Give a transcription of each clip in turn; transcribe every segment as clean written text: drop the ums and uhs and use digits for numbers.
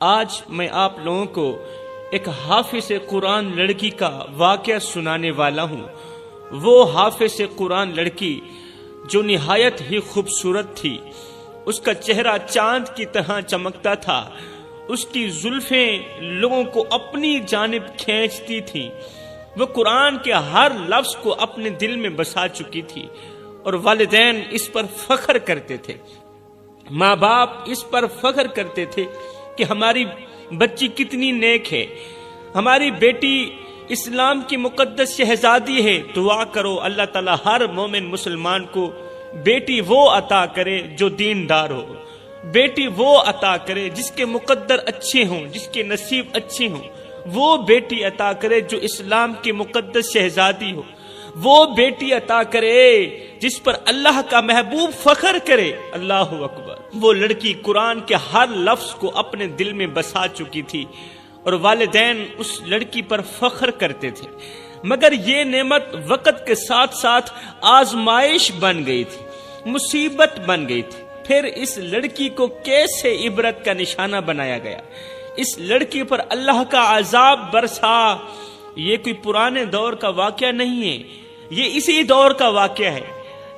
آج میں آپ لوگوں کو ایک حافظ قرآن لڑکی کا واقعہ سنانے والا ہوں۔ وہ حافظ قرآن لڑکی جو نہایت ہی خوبصورت تھی، اس کا چہرہ چاند کی طرح چمکتا تھا، اس کی زلفیں لوگوں کو اپنی جانب کھینچتی تھیں، وہ قرآن کے ہر لفظ کو اپنے دل میں بسا چکی تھی، اور والدین اس پر فخر کرتے تھے، ماں باپ اس پر فخر کرتے تھے کہ ہماری بچی کتنی نیک ہے، ہماری بیٹی اسلام کی مقدس شہزادی ہے۔ دعا کرو اللہ تعالیٰ ہر مومن مسلمان کو بیٹی وہ عطا کرے جو دیندار ہو، بیٹی وہ عطا کرے جس کے مقدر اچھے ہوں، جس کے نصیب اچھے ہوں، وہ بیٹی عطا کرے جو اسلام کی مقدس شہزادی ہو، وہ بیٹی عطا کرے جس پر اللہ کا محبوب فخر کرے۔ اللہ اکبر۔ وہ لڑکی قرآن کے ہر لفظ کو اپنے دل میں بسا چکی تھی، اور والدین اس لڑکی پر فخر کرتے تھے، مگر یہ نعمت وقت کے ساتھ ساتھ آزمائش بن گئی تھی، مصیبت بن گئی تھی۔ پھر اس لڑکی کو کیسے عبرت کا نشانہ بنایا گیا، اس لڑکی پر اللہ کا عذاب برسا۔ یہ کوئی پرانے دور کا واقعہ نہیں ہے، یہ اسی دور کا واقعہ ہے،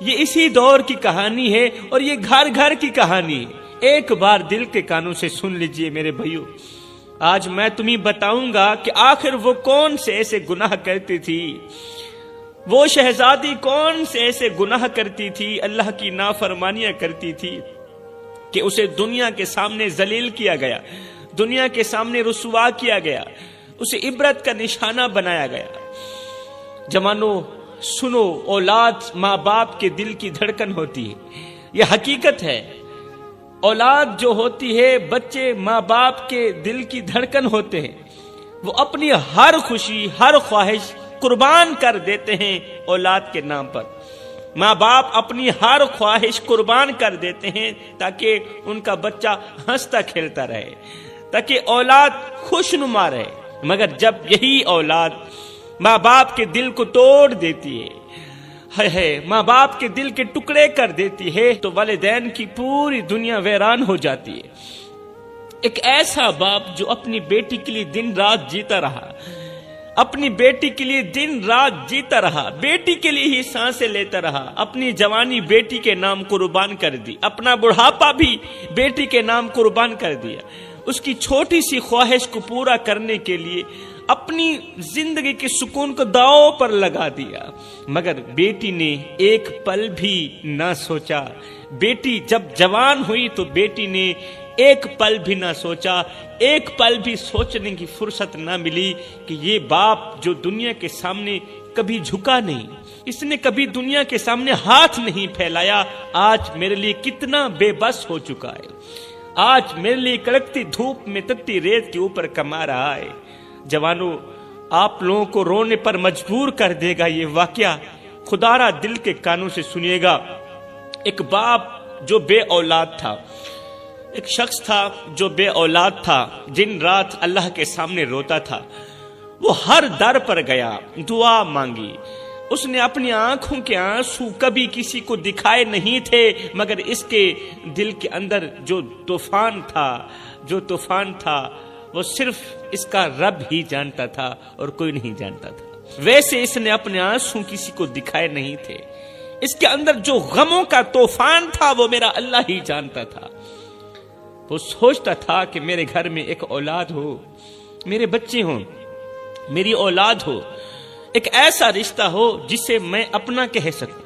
یہ اسی دور کی کہانی ہے، اور یہ گھر گھر کی کہانی ہے۔ ایک بار دل کے کانوں سے سن لیجئے میرے بھائیو، آج میں تمہیں بتاؤں گا کہ آخر وہ کون سے ایسے گناہ کرتی تھی، وہ شہزادی کون سے ایسے گناہ کرتی تھی، اللہ کی نافرمانیاں کرتی تھی کہ اسے دنیا کے سامنے ذلیل کیا گیا، دنیا کے سامنے رسوا کیا گیا، اسے عبرت کا نشانہ بنایا گیا۔ جوانو سنو، اولاد ماں باپ کے دل کی دھڑکن ہوتی ہے، یہ حقیقت ہے۔ اولاد جو ہوتی ہے، بچے ماں باپ کے دل کی دھڑکن ہوتے ہیں، وہ اپنی ہر خوشی ہر خواہش قربان کر دیتے ہیں اولاد کے نام پر۔ ماں باپ اپنی ہر خواہش قربان کر دیتے ہیں تاکہ ان کا بچہ ہنستا کھیلتا رہے، تاکہ اولاد خوشنما رہے، مگر جب یہی اولاد ماں باپ کے دل کو توڑ دیتی ہے، ماں باپ کے دل کے ٹکڑے کر دیتی ہے، تو والدین کی پوری دنیا ویران ہو جاتی ہے۔ ایک ایسا باپ جو اپنی بیٹی کے لیے دن رات جیتا رہا، اپنی بیٹی کے لیے دن رات جیتا رہا، بیٹی کے لیے ہی سانسیں لیتا رہا، اپنی جوانی بیٹی کے نام قربان کر دی، اپنا بڑھاپا بھی بیٹی کے نام قربان کر دیا، اس کی چھوٹی سی خواہش کو پورا کرنے کے لیے اپنی زندگی کے سکون کو داؤ پر لگا دیا، مگر بیٹی نے ایک پل بھی نہ سوچا۔ بیٹی جب جوان ہوئی تو بیٹی نے ایک پل بھی نہ سوچا، ایک پل بھی سوچنے کی فرصت نہ ملی کہ یہ باپ جو دنیا کے سامنے کبھی جھکا نہیں، اس نے کبھی دنیا کے سامنے ہاتھ نہیں پھیلایا، آج میرے لیے کتنا بے بس ہو چکا ہے، آج میرے لیے کڑکتی دھوپ میں تتی ریت کے اوپر کما رہا ہے۔ جوانو، آپ لوگوں کو رونے پر مجبور کر دے گا یہ واقعہ، خدا را دل کے کانوں سے سنیے گا۔ ایک باپ جو بے اولاد تھا، ایک شخص تھا جو بے اولاد تھا، دن رات اللہ کے سامنے روتا تھا، وہ ہر در پر گیا، دعا مانگی، اس نے اپنی آنکھوں کے آنسو کبھی کسی کو دکھائے نہیں تھے، مگر اس کے دل کے اندر جو طوفان تھا وہ صرف اس کا رب ہی جانتا تھا اور کوئی نہیں جانتا تھا۔ ویسے اس نے اپنے آنسو کسی کو دکھائے نہیں تھے، اس کے اندر جو غموں کا طوفان تھا وہ میرا اللہ ہی جانتا تھا۔ وہ سوچتا تھا کہ میرے گھر میں ایک اولاد ہو، میرے بچے ہوں، میری اولاد ہو، ایک ایسا رشتہ ہو جسے میں اپنا کہہ سکوں۔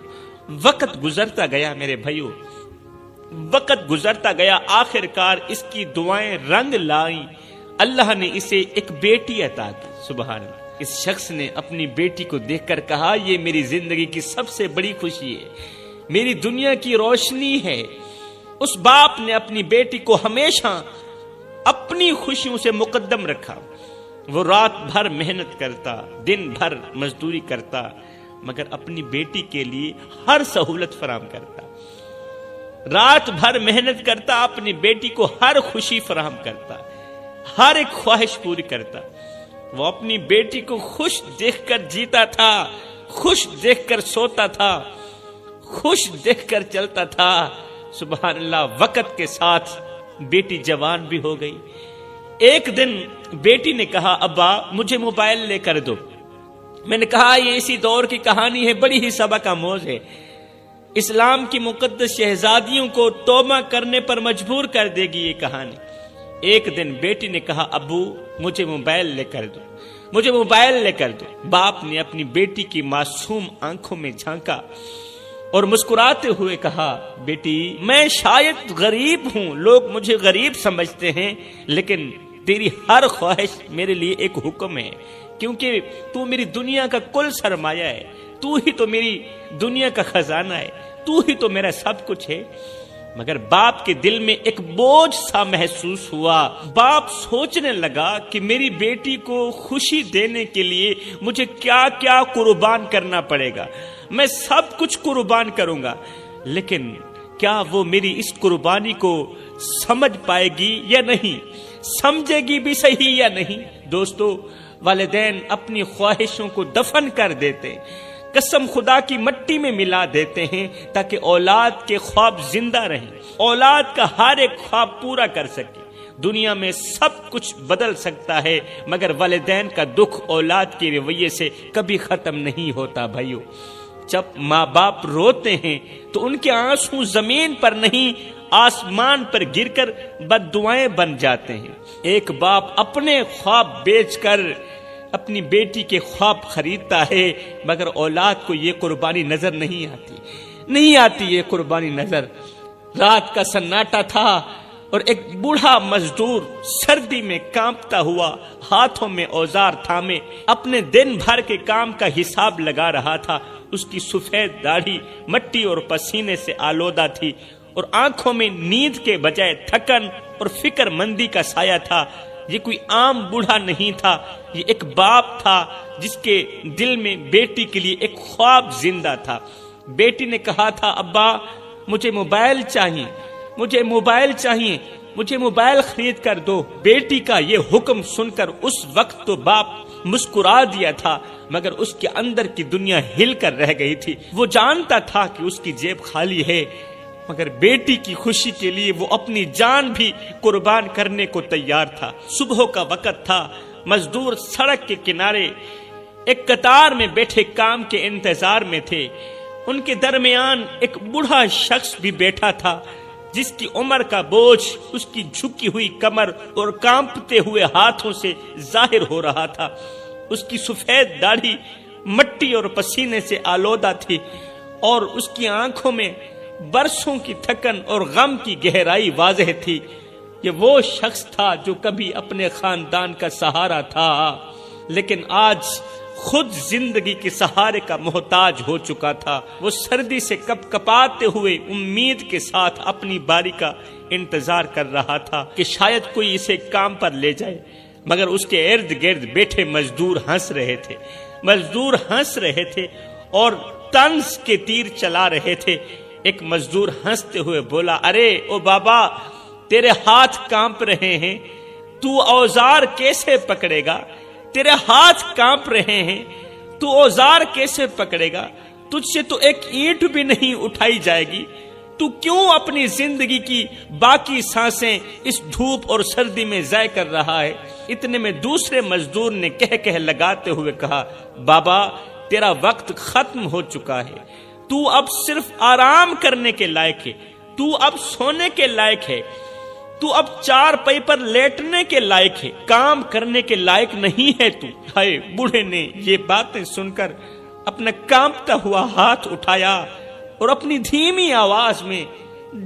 وقت گزرتا گیا میرے بھائیو، وقت گزرتا گیا، آخرکار اس کی دعائیں رنگ لائیں، اللہ نے اسے ایک بیٹی عطا کی۔ سبحان اللہ۔ اس شخص نے اپنی بیٹی کو دیکھ کر کہا، یہ میری زندگی کی سب سے بڑی خوشی ہے، میری دنیا کی روشنی ہے۔ اس باپ نے اپنی بیٹی کو ہمیشہ اپنی خوشیوں سے مقدم رکھا، وہ رات بھر محنت کرتا، دن بھر مزدوری کرتا، مگر اپنی بیٹی کے لیے ہر سہولت فراہم کرتا، رات بھر محنت کرتا، اپنی بیٹی کو ہر خوشی فراہم کرتا، ہر ایک خواہش پوری کرتا۔ وہ اپنی بیٹی کو خوش دیکھ کر جیتا تھا، خوش دیکھ کر سوتا تھا، خوش دیکھ کر چلتا تھا۔ سبحان اللہ۔ وقت کے ساتھ بیٹی جوان بھی ہو گئی، ایک دن بیٹی نے کہا ابا مجھے موبائل لے کر دو۔ میں نے کہا یہ اسی دور کی کہانی ہے، بڑی ہی سبق آموز ہے، اسلام کی مقدس شہزادیوں کو توبہ کرنے پر مجبور کر دے گی یہ کہانی۔ ایک دن بیٹی نے کہا ابو مجھے موبائل لے کر دو، مجھے موبائل لے کر دو۔ باپ نے اپنی بیٹی کی معصوم آنکھوں میں جھانکا اور مسکراتے ہوئے کہا بیٹی میں شاید غریب ہوں، لوگ مجھے غریب سمجھتے ہیں، لیکن تیری ہر خواہش میرے لیے ایک حکم ہے، کیونکہ تو میری دنیا کا کل سرمایہ ہے، تو ہی تو میری دنیا کا خزانہ ہے، تو ہی تو میرا سب کچھ ہے۔ مگر باپ کے دل میں ایک بوجھ سا محسوس ہوا۔ باپ سوچنے لگا کہ میری بیٹی کو خوشی دینے کے لیے مجھے کیا کیا قربان کرنا پڑے گا، میں سب کچھ قربان کروں گا، لیکن کیا وہ میری اس قربانی کو سمجھ پائے گی یا نہیں، سمجھے گی بھی صحیح یا نہیں؟ دوستو، والدین اپنی خواہشوں کو دفن کر دیتے، قسم خدا کی مٹی میں ملا دیتے ہیں تاکہ اولاد کے خواب زندہ رہیں، اولاد کا ہر ایک خواب پورا کر سکے۔ دنیا میں سب کچھ بدل سکتا ہے، مگر والدین کا دکھ اولاد کے رویے سے کبھی ختم نہیں ہوتا۔ بھائیو، جب ماں باپ روتے ہیں تو ان کے آنسو زمین پر نہیں آسمان پر گر کر بد دعائیں بن جاتے ہیں۔ ایک باپ اپنے خواب بیچ کر اپنی بیٹی کے خواب خریدتا ہے، مگر اولاد کو یہ قربانی نظر نہیں آتی یہ قربانی نظر۔ رات کا سناٹا تھا اور ایک بوڑھا مزدور سردی میں کانپتا ہوا ہاتھوں میں اوزار تھامے اپنے دن بھر کے کام کا حساب لگا رہا تھا۔ اس کی سفید داڑھی مٹی اور پسینے سے آلودہ تھی اور آنکھوں میں نیند کے بجائے تھکن اور فکر مندی کا سایہ تھا۔ یہ کوئی عام بوڑھا نہیں تھا، یہ ایک باپ تھا جس کے دل میں بیٹی کے لیے ایک خواب زندہ تھا۔ بیٹی نے کہا تھا ابا مجھے موبائل چاہیے، مجھے موبائل چاہیے، مجھے موبائل خرید کر دو۔ بیٹی کا یہ حکم سن کر اس وقت تو باپ مسکرا دیا تھا، مگر اس کے اندر کی دنیا ہل کر رہ گئی تھی۔ وہ جانتا تھا کہ اس کی جیب خالی ہے، مگر بیٹی کی خوشی کے لیے وہ اپنی جان بھی قربان کرنے کو تیار تھا۔ صبح کا وقت تھا، مزدور سڑک کے کنارے ایک قطار میں بیٹھے کام کے انتظار میں تھے۔ ان کے درمیان ایک بوڑھا شخص بھی بیٹھا تھا جس کی عمر کا بوجھ اس کی جھکی ہوئی کمر اور کانپتے ہوئے ہاتھوں سے ظاہر ہو رہا تھا۔ اس کی سفید داڑھی مٹی اور پسینے سے آلودہ تھی اور اس کی آنکھوں میں برسوں کی تھکن اور غم کی گہرائی واضح تھی۔ یہ وہ شخص تھا جو کبھی اپنے خاندان کا سہارا تھا، لیکن آج خود زندگی کے سہارے کا محتاج ہو چکا تھا۔ وہ سردی سے کپ کپاتے ہوئے امید کے ساتھ اپنی باری کا انتظار کر رہا تھا کہ شاید کوئی اسے کام پر لے جائے، مگر اس کے ارد گرد بیٹھے مزدور ہنس رہے تھے اور طنز کے تیر چلا رہے تھے۔ ایک مزدور ہنستے ہوئے بولا، ارے او بابا تیرے ہاتھ کانپ رہے ہیں، تو اوزار کیسے پکڑے گا؟ تیرے ہاتھ کانپ رہے ہیں، تو اوزار کیسے پکڑے گا؟ تجھ سے تو ایک اینٹ بھی نہیں اٹھائی جائے گی، تو کیوں اپنی زندگی کی باقی سانسیں اس دھوپ اور سردی میں ضائع کر رہا ہے؟ اتنے میں دوسرے مزدور نے کہہ لگاتے ہوئے کہا، بابا تیرا وقت ختم ہو چکا ہے، تو اب صرف آرام کرنے کے لائق ہے، تو اب سونے کے لائق ہے، تو اب چار پائی پر لیٹنے کے لائق ہے، کام کرنے کے لائق نہیں ہے تو۔ ہائے، بوڑھے نے یہ باتیں سن کر اپنا کانپتا ہوا ہاتھ اٹھایا اور اپنی دھیمی آواز میں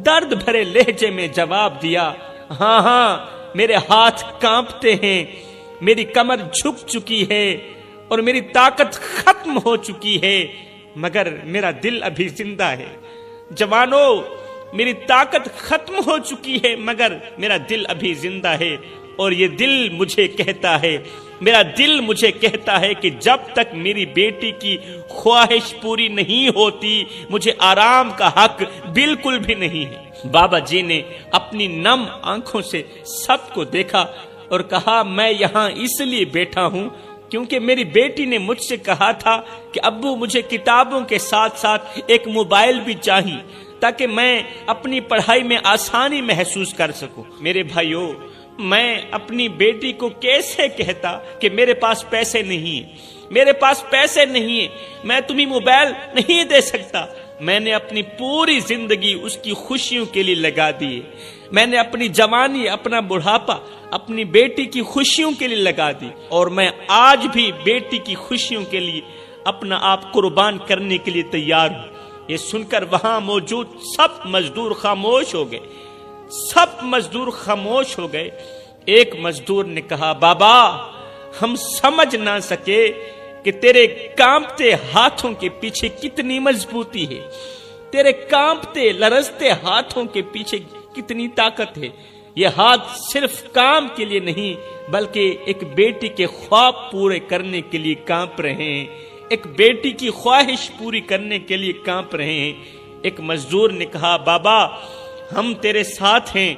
درد بھرے لہجے میں جواب دیا، ہاں میرے ہاتھ کانپتے ہیں، میری کمر جھک چکی ہے اور میری طاقت ختم ہو چکی ہے، مگر میرا دل ابھی زندہ ہے۔ جوانو، میری طاقت ختم ہو چکی ہے مگر میرا دل ابھی زندہ ہے، اور یہ دل مجھے کہتا ہے، میرا دل مجھے کہتا ہے کہ جب تک میری بیٹی کی خواہش پوری نہیں ہوتی مجھے آرام کا حق بالکل بھی نہیں ہے۔ بابا جی نے اپنی نم آنکھوں سے سب کو دیکھا اور کہا، میں یہاں اس لیے بیٹھا ہوں کیونکہ میری بیٹی نے مجھ سے کہا تھا کہ ابو مجھے کتابوں کے ساتھ ساتھ ایک موبائل بھی چاہیے تاکہ میں اپنی پڑھائی میں آسانی محسوس کر سکوں۔ میرے بھائیو، میں اپنی بیٹی کو کیسے کہتا کہ میرے پاس پیسے نہیں ہیں، میرے پاس پیسے نہیں ہیں، میں تمہیں موبائل نہیں دے سکتا۔ میں نے اپنی پوری زندگی اس کی خوشیوں کے لیے لگا دی، میں نے اپنی جوانی، اپنا بڑھاپا اپنی بیٹی کی خوشیوں کے لیے لگا دی، اور میں آج بھی بیٹی کی خوشیوں کے لیے اپنا آپ قربان کرنے کے لیے تیار ہوں۔ یہ سن کر وہاں موجود سب مزدور خاموش ہو گئے، سب مزدور خاموش ہو گئے۔ ایک مزدور نے کہا، بابا ہم سمجھ نہ سکے کہ تیرے کانپتے ہاتھوں کے پیچھے کتنی مضبوطی ہے، تیرے کانپتے لرزتے ہاتھوں کے پیچھے کتنی طاقت ہے۔ یہ ہاتھ صرف کام کے لیے نہیں بلکہ ایک بیٹی کے خواب پورے کرنے کے لیے کانپ رہے ہیں، ایک بیٹی کی خواہش پوری کرنے کے لیے کانپ رہے ہیں۔ ایک مزدور نے کہا، بابا ہم تیرے ساتھ ہیں،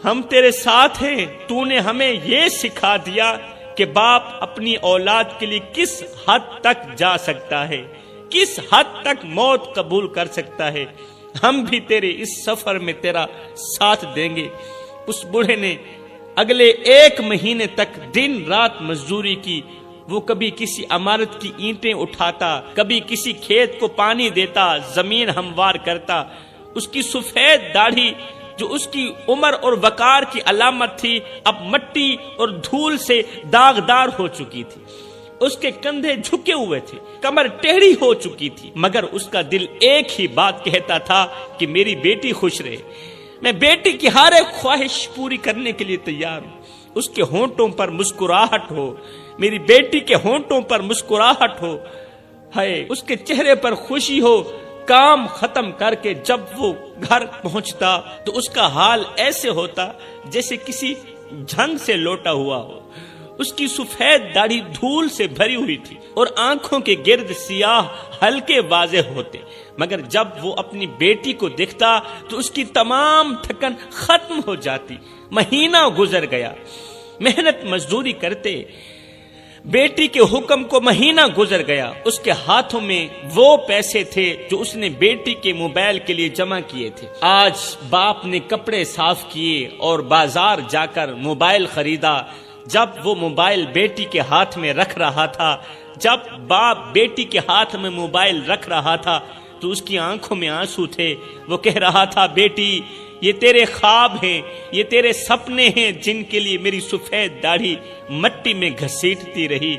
ہم تیرے ساتھ ہیں۔ تو نے ہمیں یہ سکھا دیا کہ باپ اپنی اولاد کے لیے کس حد تک جا سکتا ہے، کس حد تک موت قبول کر سکتا ہے۔ ہم بھی تیرے اس سفر میں تیرا ساتھ دیں گے۔ اس بوڑھے نے اگلے 1 مہینے تک دن رات مزدوری کی۔ وہ کبھی کسی عمارت کی اینٹیں اٹھاتا، کبھی کسی کھیت کو پانی دیتا، زمین ہموار کرتا۔ اس کی سفید داڑھی جو اس کی عمر اور وقار کی علامت تھی اب مٹی اور دھول سے داغدار ہو چکی تھی۔ اس کے کندھے جھکے ہوئے تھے، کمر ٹیڑھی ہو چکی تھی، مگر اس کا دل ایک ہی بات کہتا تھا کہ میری بیٹی خوش رہے، میں بیٹی کی ہر ایک خواہش پوری کرنے کے لیے تیار ہوں۔ اس کے ہونٹوں پر مسکراہٹ ہو، میری بیٹی کے ہونٹوں پر مسکراہٹ ہو، ہے اس کے چہرے پر خوشی ہو۔ کام ختم کر کے جب وہ گھر پہنچتا تو اس کا حال ایسے ہوتا جیسے کسی جنگ سے لوٹا ہوا ہو۔ اس کی سفید داڑھی دھول سے بھری ہوئی تھی اور آنکھوں کے گرد سیاہ ہلکے واضح ہوتے، مگر جب وہ اپنی بیٹی کو دیکھتا تو اس کی تمام تھکن ختم ہو جاتی۔ مہینہ گزر گیا، محنت مزدوری کرتے بیٹی کے حکم کو مہینہ گزر گیا۔ اس کے ہاتھوں میں وہ پیسے تھے جو اس نے بیٹی کے موبائل کے لیے جمع کیے تھے۔ آج باپ نے کپڑے صاف کیے اور بازار جا کر موبائل خریدا۔ جب وہ موبائل بیٹی کے ہاتھ میں رکھ رہا تھا، جب باپ بیٹی کے ہاتھ میں موبائل رکھ رہا تھا تو اس کی آنکھوں میں آنسو تھے۔ وہ کہہ رہا تھا، بیٹی یہ تیرے خواب ہیں، یہ تیرے سپنے ہیں جن کے لیے میری سفید داڑھی مٹی میں گھسیٹتی رہی۔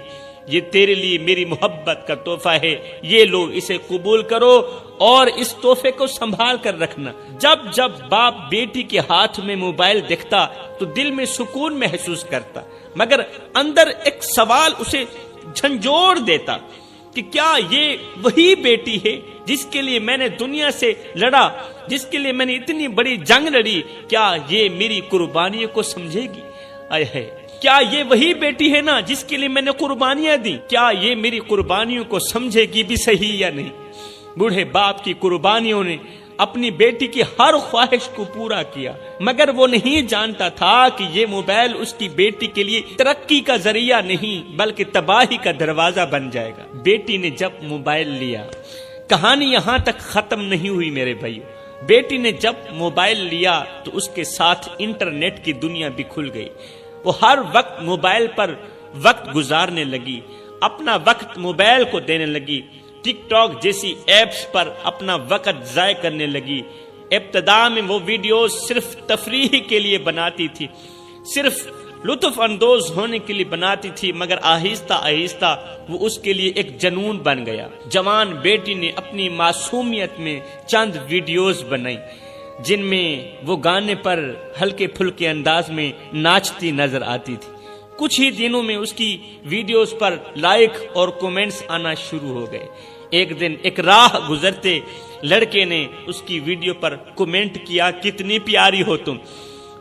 یہ تیرے لیے میری محبت کا تحفہ ہے، یہ لو اسے قبول کرو اور اس تحفے کو سنبھال کر رکھنا۔ جب جب باپ بیٹی کے ہاتھ میں موبائل دیکھتا تو دل میں سکون محسوس کرتا، مگر اندر ایک سوال اسے جھنجھوڑ دیتا کہ کیا یہ وہی بیٹی ہے جس کے لیے میں نے دنیا سے لڑا، جس کے لیے میں نے اتنی بڑی جنگ لڑی؟ کیا یہ میری قربانیوں کو سمجھے گی؟ آئے ہے، کیا یہ وہی بیٹی ہے نا جس کے لیے میں نے قربانیاں دی؟ کیا یہ میری قربانیوں کو سمجھے گی بھی صحیح یا نہیں؟ بوڑھے باپ کی قربانیوں نے اپنی بیٹی کی ہر خواہش کو پورا کیا، مگر وہ نہیں جانتا تھا کہ یہ موبائل اس کی بیٹی کے لیے ترقی کا ذریعہ نہیں بلکہ تباہی کا دروازہ بن جائے گا۔ بیٹی نے جب موبائل لیا، کہانی یہاں تک ختم نہیں ہوئی میرے بھائیو۔ بیٹی نے جب موبائل لیا تو اس کے ساتھ انٹرنیٹ کی دنیا بھی کھل گئی۔ وہ ہر وقت موبائل پر وقت گزارنے لگی، اپنا وقت موبائل کو دینے لگی، ٹک ٹاک جیسی ایپس پر اپنا وقت ضائع کرنے لگی۔ ابتدا میں وہ ویڈیوز صرف تفریح کے لیے بناتی تھی، صرف لطف اندوز ہونے کے لیے بناتی تھی، مگر آہستہ آہستہ وہ اس کے لیے ایک جنون بن گیا۔ جوان بیٹی نے اپنی معصومیت میں چند ویڈیوز بنائی جن میں وہ گانے پر ہلکے پھلکے انداز میں ناچتی نظر آتی تھی۔ کچھ ہی دنوں میں اس کی ویڈیوز پر لائک اور کومنٹس آنا شروع ہو گئے۔ ایک دن ایک راہ گزرتے لڑکے نے اس کی ویڈیو پر کومنٹ کیا، کتنی پیاری ہو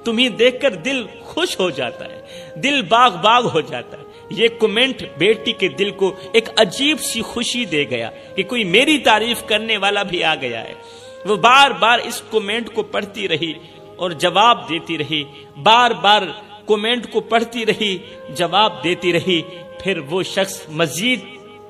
تمہیں دیکھ کر دل خوش ہو جاتا ہے، دل باغ باغ ہو جاتا ہے۔ یہ کومنٹ بیٹی کے دل کو ایک عجیب سی خوشی دے گیا کہ کوئی میری تعریف کرنے والا بھی آ گیا ہے۔ وہ بار بار اس کومنٹ کو پڑھتی رہی اور جواب دیتی رہی، بار بار کومنٹ کو پڑھتی رہی، جواب دیتی رہی۔ پھر وہ شخص مزید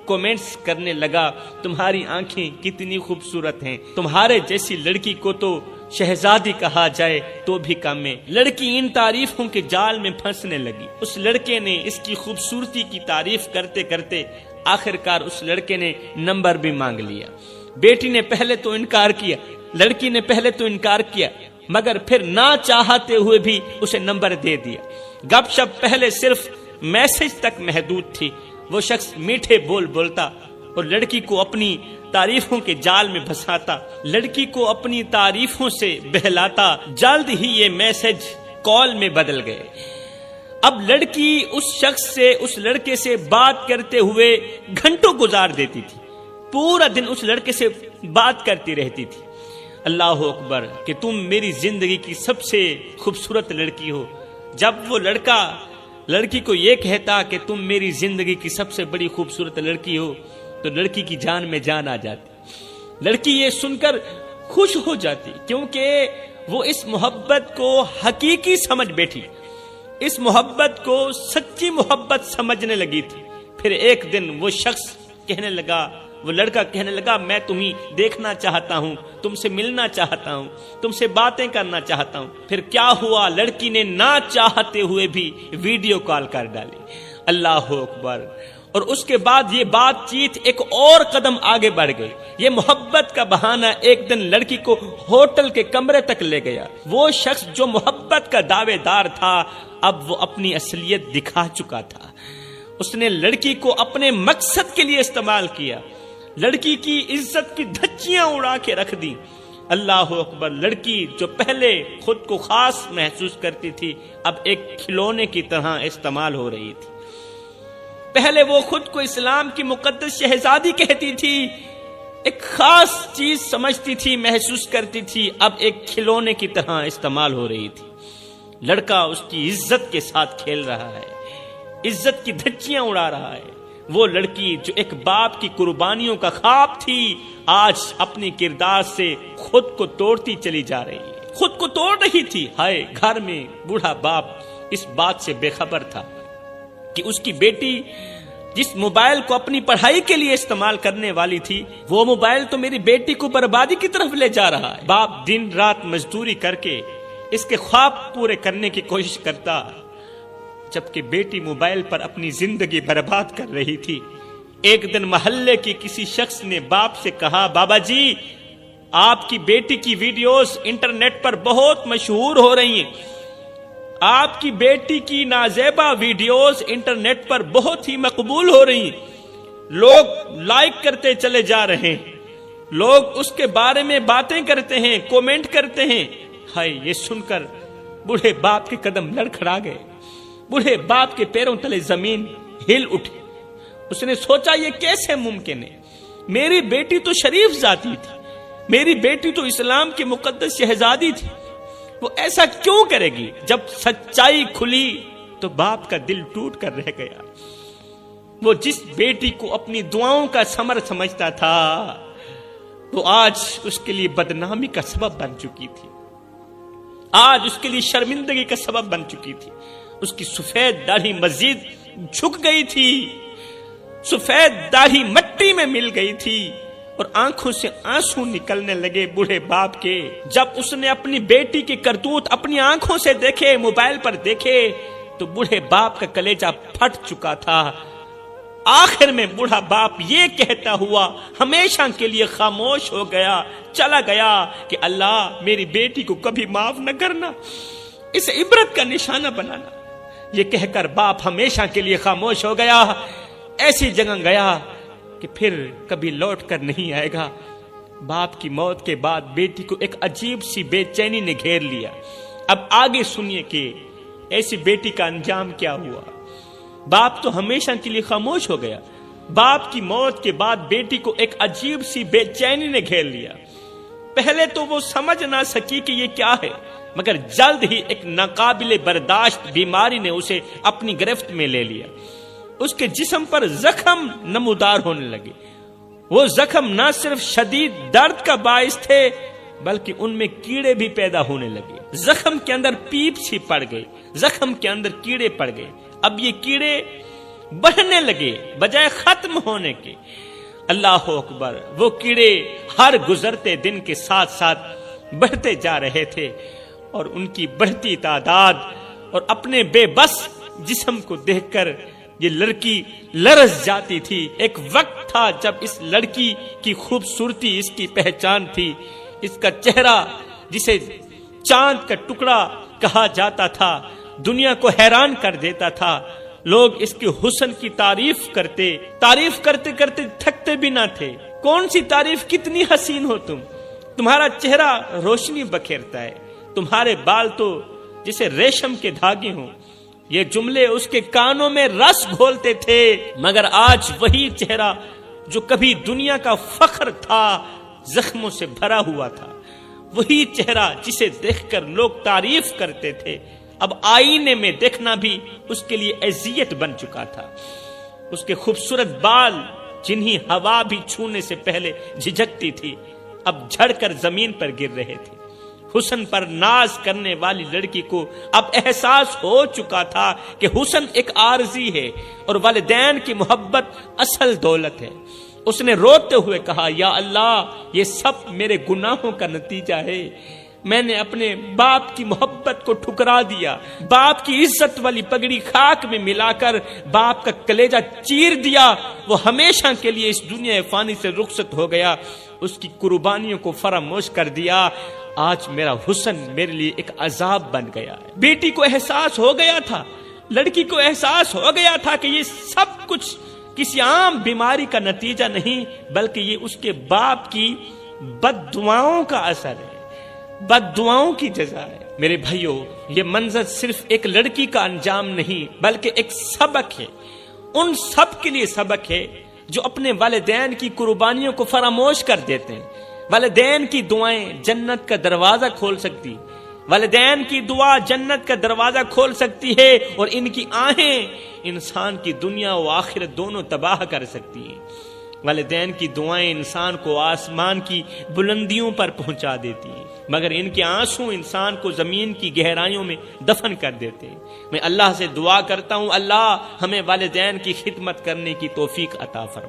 کومنٹس کرنے لگا، تمہاری آنکھیں کتنی خوبصورت ہیں، تمہارے جیسی لڑکی کو تو شہزادی کہا جائے تو بھی کم ہے۔ لڑکی ان تعریفوں کے جال میں پھنسنے لگی۔ اس لڑکے نے اس کی خوبصورتی کی تعریف کرتے کرتے آخرکار اس لڑکے نے نمبر بھی مانگ لیا۔ بیٹی نے پہلے تو انکار کیا، لڑکی نے پہلے تو انکار کیا، مگر پھر نہ چاہتے ہوئے بھی اسے نمبر دے دیا۔ گپ شپ پہلے صرف میسج تک محدود تھی۔ وہ شخص میٹھے بول بولتا اور لڑکی کو اپنی تعریفوں کے جال میں پھنساتا، لڑکی کو اپنی تعریفوں سے بہلاتا۔ جلد ہی یہ میسج کال میں بدل گئے۔ اب لڑکی اس شخص سے، اس لڑکے سے بات کرتے ہوئے گھنٹوں گزار دیتی تھی، پورا دن اس لڑکے سے بات کرتی رہتی تھی۔ اللہ اکبر کہ تم میری زندگی کی سب سے خوبصورت لڑکی ہو۔ جب وہ لڑکا لڑکی کو یہ کہتا کہ تم میری زندگی کی سب سے بڑی خوبصورت لڑکی ہو تو لڑکی کی جان میں جان آ جاتی۔ لڑکی یہ سن کر خوش ہو جاتی کیونکہ وہ اس محبت کو حقیقی سمجھ بیٹھی، اس محبت کو سچی محبت سمجھنے لگی تھی۔ پھر ایک دن وہ شخص کہنے لگا، وہ لڑکا کہنے لگا میں تمہیں دیکھنا چاہتا ہوں، تم سے ملنا چاہتا ہوں، تم سے باتیں کرنا چاہتا ہوں۔ پھر کیا ہوا، لڑکی نے نہ چاہتے ہوئے بھی ویڈیو کال کر ڈالی۔ اللہ اکبر۔ اور اس کے بعد یہ بات چیت ایک اور قدم آگے بڑھ گئی۔ یہ محبت کا بہانہ ایک دن لڑکی کو ہوٹل کے کمرے تک لے گیا۔ وہ شخص جو محبت کا دعوے دار تھا اب وہ اپنی اصلیت دکھا چکا تھا۔ اس نے لڑکی کو اپنے مقصد کے لیے استعمال کیا، لڑکی کی عزت کی دھچیاں اڑا کے رکھ دی۔ اللہ اکبر۔ لڑکی جو پہلے خود کو خاص محسوس کرتی تھی اب ایک کھلونے کی طرح استعمال ہو رہی تھی۔ پہلے وہ خود کو اسلام کی مقدس شہزادی کہتی تھی، ایک خاص چیز سمجھتی تھی، محسوس کرتی تھی، اب ایک کھلونے کی طرح استعمال ہو رہی تھی۔ لڑکا اس کی عزت کے ساتھ کھیل رہا ہے، عزت کی دھچیاں اڑا رہا ہے۔ وہ لڑکی جو ایک باپ کی قربانیوں کا خواب تھی آج اپنی کردار سے خود کو توڑتی چلی جا رہی ہے، خود کو توڑ رہی تھی۔ ہائے، گھر میں بوڑھا باپ اس بات سے بے خبر تھا کہ اس کی بیٹی جس موبائل کو اپنی پڑھائی کے لیے استعمال کرنے والی تھی وہ موبائل تو میری بیٹی کو بربادی کی طرف لے جا رہا ہے۔ باپ دن رات مزدوری کر کے اس کے خواب پورے کرنے کی کوشش کرتا، جبکہ بیٹی موبائل پر اپنی زندگی برباد کر رہی تھی۔ ایک دن محلے کی کسی شخص نے باپ سے کہا، بابا جی آپ کی بیٹی کی ویڈیوز انٹرنیٹ پر بہت مشہور ہو رہی ہیں، آپ کی بیٹی کی نازیبا ویڈیوز انٹرنیٹ پر بہت ہی مقبول ہو رہی ہیں، لوگ لائک کرتے چلے جا رہے ہیں، لوگ اس کے بارے میں باتیں کرتے ہیں، کومنٹ کرتے ہیں۔ ہائے، یہ سن کر بوڑھے باپ کے قدم لڑکھڑا گئے، بوڑھے باپ کے پیروں تلے زمین ہل اٹھی۔ اس نے سوچا یہ کیسے ممکن ہے، میری بیٹی تو شریف ذاتی تھی، میری بیٹی تو اسلام کی مقدس شہزادی تھی، وہ ایسا کیوں کرے گی؟ جب سچائی کھلی تو باپ کا دل ٹوٹ کر رہ گیا۔ وہ جس بیٹی کو اپنی دعاؤں کا ثمر سمجھتا تھا وہ آج اس کے لیے بدنامی کا سبب بن چکی تھی، آج اس کے لیے شرمندگی کا سبب بن چکی تھی۔ اس کی سفید داڑھی مزید جھک گئی تھی، سفید داڑھی مٹی میں مل گئی تھی اور آنکھوں سے آنسو نکلنے لگے بوڑھے باپ کے۔ جب اس نے اپنی بیٹی کے کرتوت اپنی آنکھوں سے دیکھے، موبائل پر دیکھے، تو بوڑھے باپ کا کلیجہ پھٹ چکا تھا۔ آخر میں بوڑھا باپ یہ کہتا ہوا ہمیشہ کے لیے خاموش ہو گیا، چلا گیا کہ اللہ میری بیٹی کو کبھی معاف نہ کرنا، اسے عبرت کا نشانہ بنانا۔ یہ کہہ کر باپ ہمیشہ کے لیے خاموش ہو گیا، ایسی جگہ گیا کہ پھر کبھی لوٹ کر نہیں آئے گا۔ باپ کی موت کے بعد بیٹی کو ایک عجیب سی بے چینی نے گھیر لیا۔ اب آگے سنیے کہ ایسی بیٹی کا انجام کیا ہوا۔ باپ تو ہمیشہ کے لیے خاموش ہو گیا، باپ کی موت کے بعد بیٹی کو ایک عجیب سی بے چینی نے گھیر لیا۔ پہلے تو وہ سمجھ نہ سکی کہ یہ کیا ہے، مگر جلد ہی ایک ناقابل برداشت بیماری نے اسے اپنی گرفت میں لے لیا۔ اس کے جسم پر زخم نمودار ہونے لگے۔ وہ زخم نہ صرف شدید درد کا باعث تھے بلکہ ان میں کیڑے بھی پیدا ہونے لگے۔ زخم کے اندر پیپ سی پڑ گئی، زخم کے اندر کیڑے پڑ گئے۔ اب یہ کیڑے بڑھنے لگے بجائے ختم ہونے کے۔ اللہ اکبر۔ وہ کیڑے ہر گزرتے دن کے ساتھ ساتھ بڑھتے جا رہے تھے اور ان کی بڑھتی تعداد اور اپنے بے بس جسم کو دیکھ کر یہ لڑکی لرز جاتی تھی۔ ایک وقت تھا جب اس لڑکی کی خوبصورتی اس کی پہچان تھی، اس کا چہرہ جسے چاند کا ٹکڑا کہا جاتا تھا دنیا کو حیران کر دیتا تھا۔ لوگ اس کے حسن کی تعریف کرتے کرتے تھکتے بھی نہ تھے۔ کون سی تعریف، کتنی حسین ہو تمہارا چہرہ روشنی بکھیرتا ہے، تمہارے بال تو جسے ریشم کے دھاگے ہوں۔ یہ جملے اس کے کانوں میں رس گھولتے تھے، مگر آج وہی چہرہ جو کبھی دنیا کا فخر تھا زخموں سے بھرا ہوا تھا، وہی چہرہ جسے دیکھ کر لوگ تعریف کرتے تھے اب آئینے میں دیکھنا بھی اس کے لیے اذیت بن چکا تھا۔ اس کے خوبصورت بال جنہیں ہوا بھی چھونے سے پہلے جھجکتی تھی اب جھڑ کر زمین پر گر رہے تھے۔ حسن پر ناز کرنے والی لڑکی کو اب احساس ہو چکا تھا کہ حسن ایک عارضی ہے اور والدین کی محبت اصل دولت ہے۔ اس نے روتے ہوئے کہا، یا اللہ، یہ سب میرے گناہوں کا نتیجہ ہے۔ میں نے اپنے باپ کی محبت کو ٹھکرا دیا، باپ کی عزت والی پگڑی خاک میں ملا کر باپ کا کلیجہ چیر دیا۔ وہ ہمیشہ کے لیے اس دنیا فانی سے رخصت ہو گیا، اس کی قربانیوں کو فراموش کر دیا۔ آج میرا حسن میرے لیے ایک عذاب بن گیا ہے۔ بیٹی کو احساس ہو گیا تھا، لڑکی کو احساس ہو گیا تھا کہ یہ سب کچھ کسی عام بیماری کا نتیجہ نہیں بلکہ یہ اس کے باپ کی بد دعاؤں کا اثر ہے، بد دعاؤں کی جزا ہے۔ میرے بھائیوں، یہ منظر صرف ایک لڑکی کا انجام نہیں بلکہ ایک سبق ہے، ان سب کے لیے سبق ہے جو اپنے والدین کی قربانیوں کو فراموش کر دیتے ہیں۔ والدین کی دعائیں جنت کا دروازہ کھول سکتی، والدین کی دعا جنت کا دروازہ کھول سکتی ہے، اور ان کی آہیں انسان کی دنیا و آخرت دونوں تباہ کر سکتی ہیں۔ والدین کی دعائیں انسان کو آسمان کی بلندیوں پر پہنچا دیتی ہیں، مگر ان کے آنسو انسان کو زمین کی گہرائیوں میں دفن کر دیتے ہیں۔ میں اللہ سے دعا کرتا ہوں، اللہ ہمیں والدین کی خدمت کرنے کی توفیق عطا فرمائے۔